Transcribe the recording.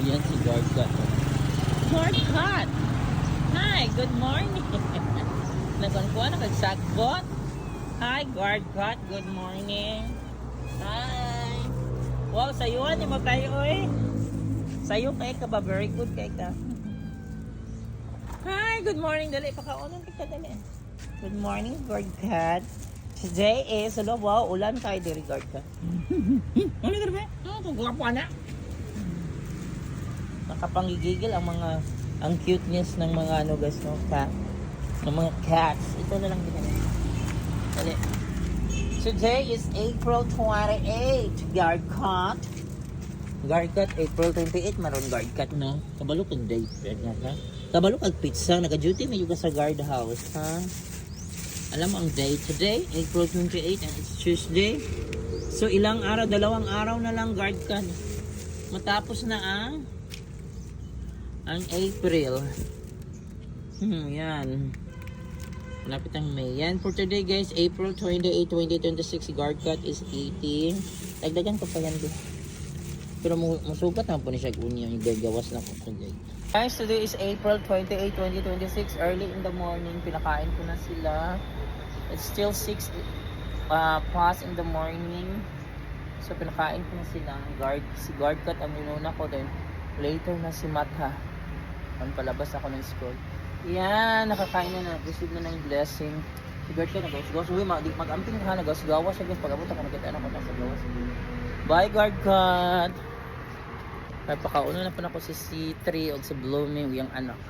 Yan si guard cat. Guard cat! Hi, good morning! Nagkuhan na kagsagbot. Hi, guard cat, good morning. Hi! Wow, sayuan mo kayo eh. Sayo kay ka ba? Very good kay ka. Hi, good morning. Dali, pakaunan kita dali. Good morning, guard cat. Today is, wow, ulan kayo diri guard cat. Ano ka ba? Kung gwapo na. Nakapangigigil ang cuteness ng mga ano guys, no? Cat. Ng mga cats. Ito na lang din. Dali. Today is April 28, guard cat. Guard cat, April 28, maron guard cat, no? Kabalo kang date, ha? Kabalo kang pizza, naka-duty may yuga sa guard house, ha? Alam mo ang date today, April 28, and it's Tuesday. So ilang araw, 2 araw na lang guard cat. Matapos na ang April. Yan. Malapit ang May. Yan for today guys, April 28, 2026, guard cat is 18. Dagdagan ko pa yan din. Pero masugat na po ni siya unya yung gagawas na ko today. Guys, today is April 28, 2026. Early in the morning, pinakain ko na sila. It's still 6 past in the morning. So pinakain ko na sila. Si guard cat ang minuna ko. Then later na si Matha. Palabas ako ng school. Yan, nakakain na, receive na ng blessing. Si guard cat nagawas-gawas. Uy, mag-amping ka, nagawas-gawas siya guys. Pag-abot ako, nakita na ko na sa gawas. Bye guard cat! Pagpakauna na pa na ko si C3 o si Blooming, yung anak.